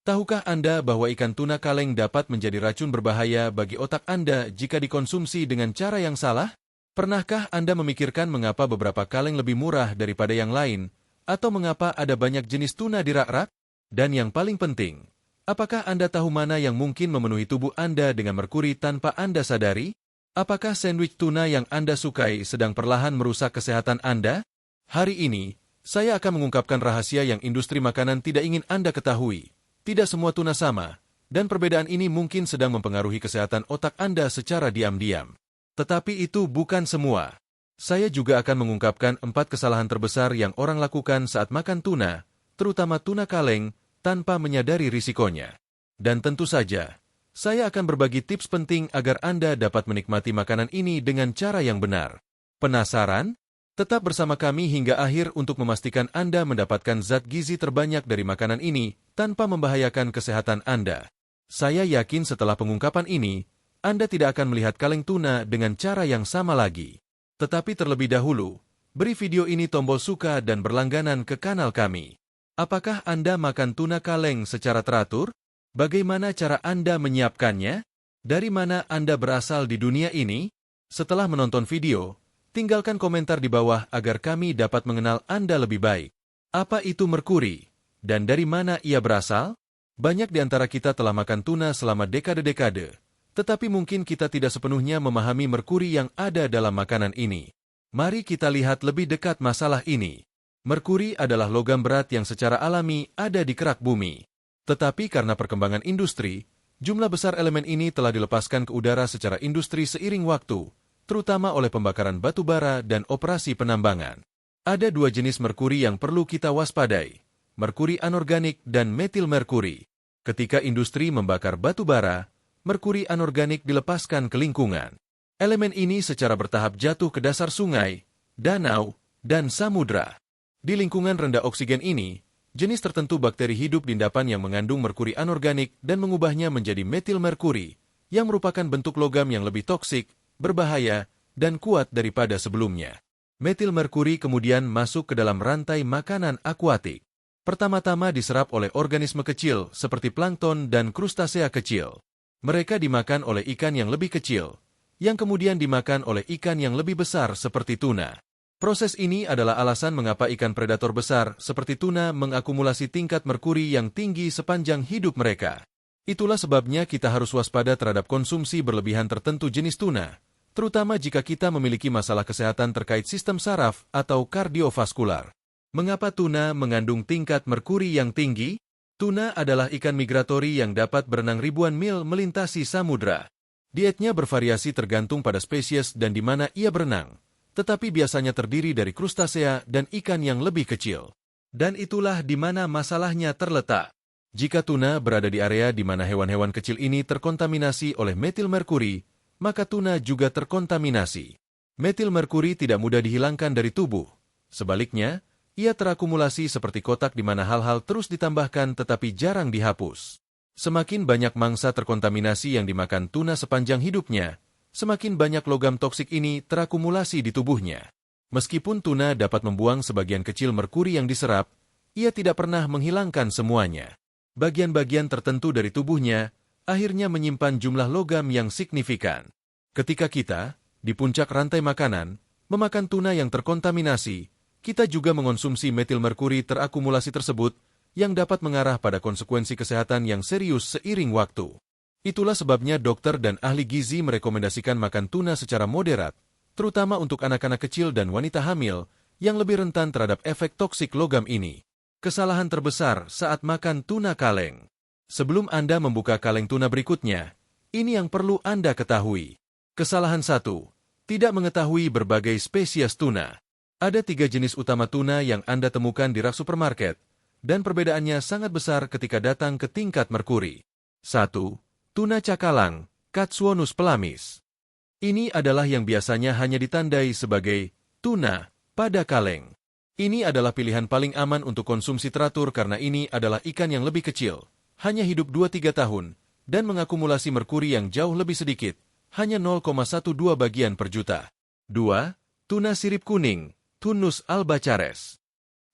Tahukah Anda bahwa ikan tuna kaleng dapat menjadi racun berbahaya bagi otak Anda jika dikonsumsi dengan cara yang salah? Pernahkah Anda memikirkan mengapa beberapa kaleng lebih murah daripada yang lain, atau mengapa ada banyak jenis tuna di rak-rak? Dan yang paling penting, apakah Anda tahu mana yang mungkin memenuhi tubuh Anda dengan merkuri tanpa Anda sadari? Apakah sandwich tuna yang Anda sukai sedang perlahan merusak kesehatan Anda? Hari ini, saya akan mengungkapkan rahasia yang industri makanan tidak ingin Anda ketahui. Tidak semua tuna sama, dan perbedaan ini mungkin sedang mempengaruhi kesehatan otak Anda secara diam-diam. Tetapi itu bukan semua. Saya juga akan mengungkapkan 4 kesalahan terbesar yang orang lakukan saat makan tuna, terutama tuna kaleng, tanpa menyadari risikonya. Dan tentu saja, saya akan berbagi tips penting agar Anda dapat menikmati makanan ini dengan cara yang benar. Penasaran? Tetap bersama kami hingga akhir untuk memastikan Anda mendapatkan zat gizi terbanyak dari makanan ini tanpa membahayakan kesehatan Anda. Saya yakin setelah pengungkapan ini, Anda tidak akan melihat kaleng tuna dengan cara yang sama lagi. Tetapi terlebih dahulu, beri video ini tombol suka dan berlangganan ke kanal kami. Apakah Anda makan tuna kaleng secara teratur? Bagaimana cara Anda menyiapkannya? Dari mana Anda berasal di dunia ini? Setelah menonton video, tinggalkan komentar di bawah agar kami dapat mengenal Anda lebih baik. Apa itu merkuri? Dan dari mana ia berasal? Banyak di antara kita telah makan tuna selama dekade-dekade, tetapi mungkin kita tidak sepenuhnya memahami merkuri yang ada dalam makanan ini. Mari kita lihat lebih dekat masalah ini. Merkuri adalah logam berat yang secara alami ada di kerak bumi. Tetapi karena perkembangan industri, jumlah besar elemen ini telah dilepaskan ke udara secara industri seiring waktu, terutama oleh pembakaran batu bara dan operasi penambangan. Ada 2 jenis merkuri yang perlu kita waspadai, merkuri anorganik dan metil merkuri. Ketika industri membakar batu bara, merkuri anorganik dilepaskan ke lingkungan. Elemen ini secara bertahap jatuh ke dasar sungai, danau, dan samudra. Di lingkungan rendah oksigen ini, jenis tertentu bakteri hidup di endapan yang mengandung merkuri anorganik dan mengubahnya menjadi metil merkuri, yang merupakan bentuk logam yang lebih toksik, berbahaya, dan kuat daripada sebelumnya. Metil merkuri kemudian masuk ke dalam rantai makanan akuatik. Pertama-tama diserap oleh organisme kecil seperti plankton dan krustasea kecil. Mereka dimakan oleh ikan yang lebih kecil, yang kemudian dimakan oleh ikan yang lebih besar seperti tuna. Proses ini adalah alasan mengapa ikan predator besar seperti tuna mengakumulasi tingkat merkuri yang tinggi sepanjang hidup mereka. Itulah sebabnya kita harus waspada terhadap konsumsi berlebihan tertentu jenis tuna, terutama jika kita memiliki masalah kesehatan terkait sistem saraf atau kardiovaskular. Mengapa tuna mengandung tingkat merkuri yang tinggi? Tuna adalah ikan migratori yang dapat berenang ribuan mil melintasi samudra. Dietnya bervariasi tergantung pada spesies dan di mana ia berenang, tetapi biasanya terdiri dari krustasea dan ikan yang lebih kecil. Dan itulah di mana masalahnya terletak. Jika tuna berada di area di mana hewan-hewan kecil ini terkontaminasi oleh metil merkuri, maka tuna juga terkontaminasi. Metil merkuri tidak mudah dihilangkan dari tubuh. Sebaliknya, ia terakumulasi seperti kotak di mana hal-hal terus ditambahkan tetapi jarang dihapus. Semakin banyak mangsa terkontaminasi yang dimakan tuna sepanjang hidupnya, semakin banyak logam toksik ini terakumulasi di tubuhnya. Meskipun tuna dapat membuang sebagian kecil merkuri yang diserap, ia tidak pernah menghilangkan semuanya. Bagian-bagian tertentu dari tubuhnya akhirnya menyimpan jumlah logam yang signifikan. Ketika kita, di puncak rantai makanan, memakan tuna yang terkontaminasi, kita juga mengonsumsi metil merkuri terakumulasi tersebut yang dapat mengarah pada konsekuensi kesehatan yang serius seiring waktu. Itulah sebabnya dokter dan ahli gizi merekomendasikan makan tuna secara moderat, terutama untuk anak-anak kecil dan wanita hamil yang lebih rentan terhadap efek toksik logam ini. Kesalahan terbesar saat makan tuna kaleng. Sebelum Anda membuka kaleng tuna berikutnya, ini yang perlu Anda ketahui. Kesalahan 1. Tidak mengetahui berbagai spesies tuna. Ada 3 jenis utama tuna yang Anda temukan di rak supermarket, dan perbedaannya sangat besar ketika datang ke tingkat merkuri. 1. Tuna cakalang, Katsuonus pelamis. Ini adalah yang biasanya hanya ditandai sebagai tuna pada kaleng. Ini adalah pilihan paling aman untuk konsumsi teratur karena ini adalah ikan yang lebih kecil, hanya hidup 2-3 tahun, dan mengakumulasi merkuri yang jauh lebih sedikit, hanya 0,12 bagian per juta. 2. Tuna sirip kuning, Tunus albacares.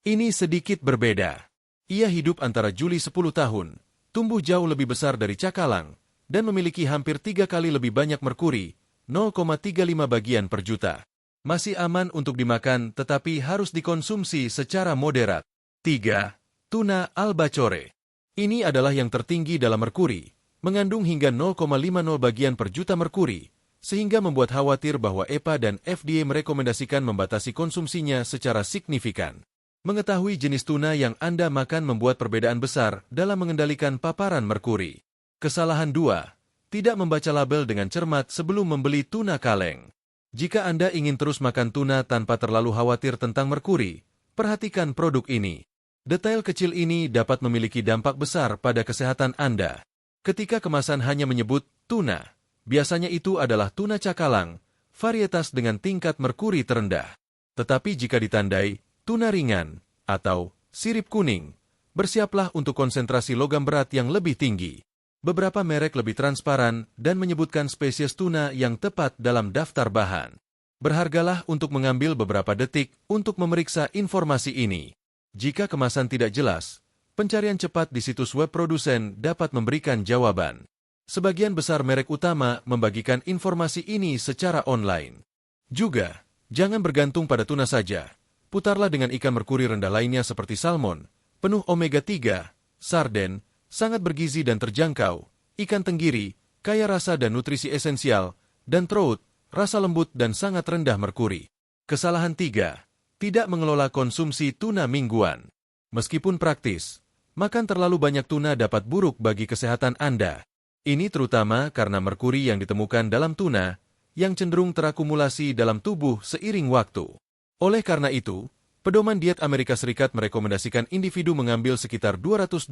Ini sedikit berbeda. Ia hidup antara Juli 10 tahun, tumbuh jauh lebih besar dari cakalang, dan memiliki hampir 3 kali lebih banyak merkuri, 0,35 bagian per juta. Masih aman untuk dimakan tetapi harus dikonsumsi secara moderat. 3. Tuna albacore. Ini adalah yang tertinggi dalam merkuri, mengandung hingga 0,50 bagian per juta merkuri, sehingga membuat khawatir bahwa EPA dan FDA merekomendasikan membatasi konsumsinya secara signifikan. Mengetahui jenis tuna yang Anda makan membuat perbedaan besar dalam mengendalikan paparan merkuri. Kesalahan 2. Tidak membaca label dengan cermat sebelum membeli tuna kaleng. Jika Anda ingin terus makan tuna tanpa terlalu khawatir tentang merkuri, perhatikan produk ini. Detail kecil ini dapat memiliki dampak besar pada kesehatan Anda. Ketika kemasan hanya menyebut tuna, biasanya itu adalah tuna cakalang, varietas dengan tingkat merkuri terendah. Tetapi jika ditandai tuna ringan atau sirip kuning, bersiaplah untuk konsentrasi logam berat yang lebih tinggi. Beberapa merek lebih transparan dan menyebutkan spesies tuna yang tepat dalam daftar bahan. Berhargalah untuk mengambil beberapa detik untuk memeriksa informasi ini. Jika kemasan tidak jelas, pencarian cepat di situs web produsen dapat memberikan jawaban. Sebagian besar merek utama membagikan informasi ini secara online. Juga, jangan bergantung pada tuna saja. Putarlah dengan ikan merkuri rendah lainnya seperti salmon, penuh omega-3, sarden, sangat bergizi dan terjangkau, ikan tenggiri, kaya rasa dan nutrisi esensial, dan trout, rasa lembut dan sangat rendah merkuri. Kesalahan 3. Tidak mengelola konsumsi tuna mingguan. Meskipun praktis, makan terlalu banyak tuna dapat buruk bagi kesehatan Anda. Ini terutama karena merkuri yang ditemukan dalam tuna yang cenderung terakumulasi dalam tubuh seiring waktu. Oleh karena itu, pedoman diet Amerika Serikat merekomendasikan individu mengambil sekitar 227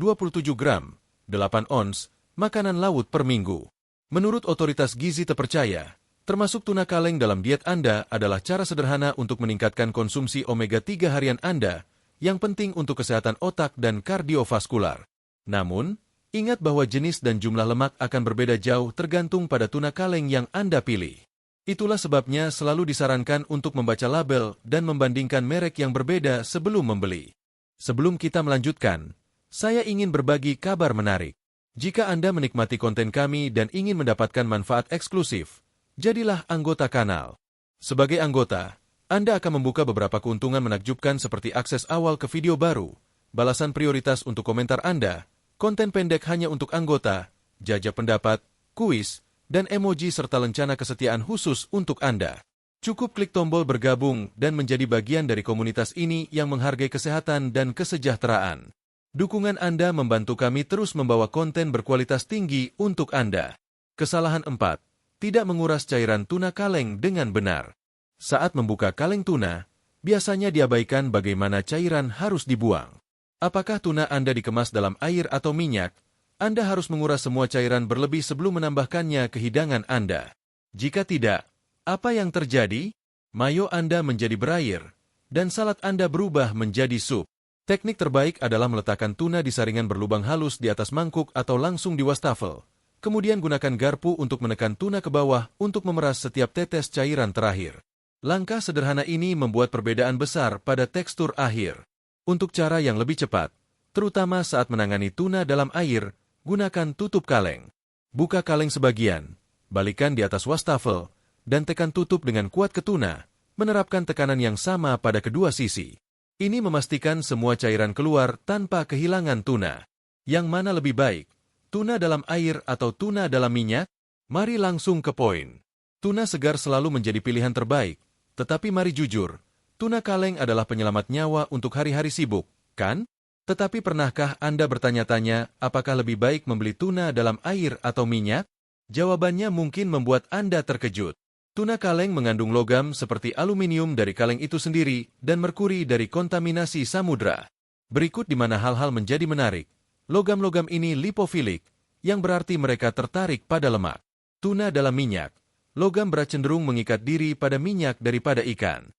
gram, 8 ons, makanan laut per minggu. Menurut otoritas gizi terpercaya, termasuk tuna kaleng dalam diet Anda adalah cara sederhana untuk meningkatkan konsumsi omega-3 harian Anda, yang penting untuk kesehatan otak dan kardiovaskular. Namun, ingat bahwa jenis dan jumlah lemak akan berbeda jauh tergantung pada tuna kaleng yang Anda pilih. Itulah sebabnya selalu disarankan untuk membaca label dan membandingkan merek yang berbeda sebelum membeli. Sebelum kita melanjutkan, saya ingin berbagi kabar menarik. Jika Anda menikmati konten kami dan ingin mendapatkan manfaat eksklusif, jadilah anggota kanal. Sebagai anggota, Anda akan membuka beberapa keuntungan menakjubkan seperti akses awal ke video baru, balasan prioritas untuk komentar Anda, konten pendek hanya untuk anggota, jajak pendapat, kuis, dan emoji serta lencana kesetiaan khusus untuk Anda. Cukup klik tombol bergabung dan menjadi bagian dari komunitas ini yang menghargai kesehatan dan kesejahteraan. Dukungan Anda membantu kami terus membawa konten berkualitas tinggi untuk Anda. Kesalahan 4. Tidak menguras cairan tuna kaleng dengan benar. Saat membuka kaleng tuna, biasanya diabaikan bagaimana cairan harus dibuang. Apakah tuna Anda dikemas dalam air atau minyak? Anda harus menguras semua cairan berlebih sebelum menambahkannya ke hidangan Anda. Jika tidak, apa yang terjadi? Mayo Anda menjadi berair, dan salad Anda berubah menjadi sup. Teknik terbaik adalah meletakkan tuna di saringan berlubang halus di atas mangkuk atau langsung di wastafel. Kemudian gunakan garpu untuk menekan tuna ke bawah untuk memeras setiap tetes cairan terakhir. Langkah sederhana ini membuat perbedaan besar pada tekstur akhir. Untuk cara yang lebih cepat, terutama saat menangani tuna dalam air, gunakan tutup kaleng. Buka kaleng sebagian, balikan di atas wastafel, dan tekan tutup dengan kuat ke tuna, menerapkan tekanan yang sama pada kedua sisi. Ini memastikan semua cairan keluar tanpa kehilangan tuna. Yang mana lebih baik, tuna dalam air atau tuna dalam minyak? Mari langsung ke poin. Tuna segar selalu menjadi pilihan terbaik, tetapi mari jujur, tuna kaleng adalah penyelamat nyawa untuk hari-hari sibuk, kan? Tetapi pernahkah Anda bertanya-tanya apakah lebih baik membeli tuna dalam air atau minyak? Jawabannya mungkin membuat Anda terkejut. Tuna kaleng mengandung logam seperti aluminium dari kaleng itu sendiri dan merkuri dari kontaminasi samudra. Berikut di mana hal-hal menjadi menarik. Logam-logam ini lipofilik, yang berarti mereka tertarik pada lemak. Tuna dalam minyak. Logam berat cenderung mengikat diri pada minyak daripada ikan.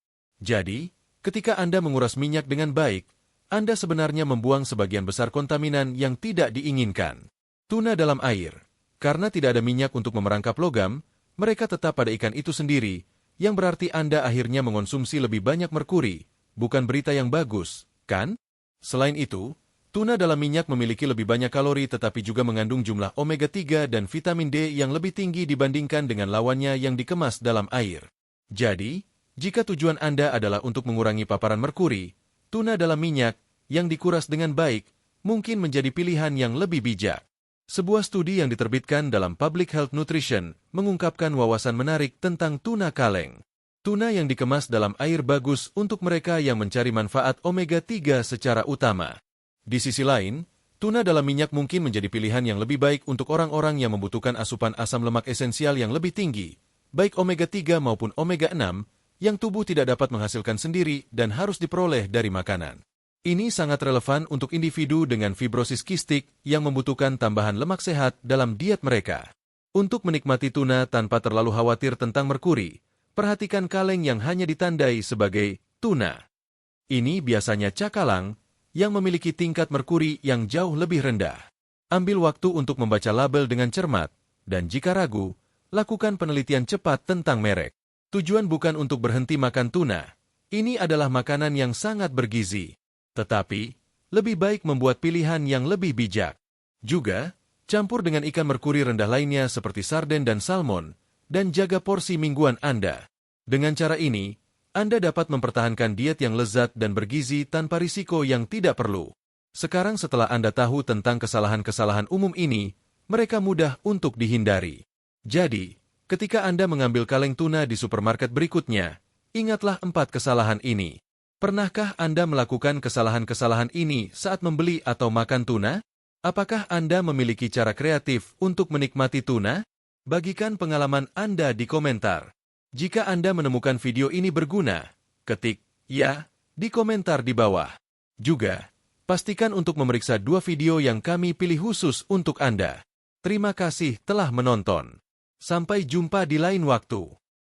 Jadi, ketika Anda menguras minyak dengan baik, Anda sebenarnya membuang sebagian besar kontaminan yang tidak diinginkan. Tuna dalam air. Karena tidak ada minyak untuk memerangkap logam, mereka tetap pada ikan itu sendiri, yang berarti Anda akhirnya mengonsumsi lebih banyak merkuri, bukan berita yang bagus, kan? Selain itu, Tuna dalam minyak memiliki lebih banyak kalori tetapi juga mengandung jumlah omega-3 dan vitamin D yang lebih tinggi dibandingkan dengan lawannya yang dikemas dalam air. Jadi, jika tujuan Anda adalah untuk mengurangi paparan merkuri, tuna dalam minyak yang dikuras dengan baik mungkin menjadi pilihan yang lebih bijak. Sebuah studi yang diterbitkan dalam Public Health Nutrition mengungkapkan wawasan menarik tentang tuna kaleng. Tuna yang dikemas dalam air bagus untuk mereka yang mencari manfaat omega-3 secara utama. Di sisi lain, tuna dalam minyak mungkin menjadi pilihan yang lebih baik untuk orang-orang yang membutuhkan asupan asam lemak esensial yang lebih tinggi, baik omega-3 maupun omega-6, yang tubuh tidak dapat menghasilkan sendiri dan harus diperoleh dari makanan. Ini sangat relevan untuk individu dengan fibrosis kistik yang membutuhkan tambahan lemak sehat dalam diet mereka. Untuk menikmati tuna tanpa terlalu khawatir tentang merkuri, perhatikan kaleng yang hanya ditandai sebagai tuna. Ini biasanya cakalang yang memiliki tingkat merkuri yang jauh lebih rendah. Ambil waktu untuk membaca label dengan cermat, dan jika ragu, lakukan penelitian cepat tentang merek. Tujuan bukan untuk berhenti makan tuna. Ini adalah makanan yang sangat bergizi. Tetapi, lebih baik membuat pilihan yang lebih bijak. Juga, campur dengan ikan merkuri rendah lainnya seperti sarden dan salmon, dan jaga porsi mingguan Anda. Dengan cara ini, Anda dapat mempertahankan diet yang lezat dan bergizi tanpa risiko yang tidak perlu. Sekarang setelah Anda tahu tentang kesalahan-kesalahan umum ini, mereka mudah untuk dihindari. Jadi, ketika Anda mengambil kaleng tuna di supermarket berikutnya, ingatlah 4 kesalahan ini. Pernahkah Anda melakukan kesalahan-kesalahan ini saat membeli atau makan tuna? Apakah Anda memiliki cara kreatif untuk menikmati tuna? Bagikan pengalaman Anda di komentar. Jika Anda menemukan video ini berguna, ketik "ya" di komentar di bawah. Juga, pastikan untuk memeriksa 2 video yang kami pilih khusus untuk Anda. Terima kasih telah menonton. Sampai jumpa di lain waktu.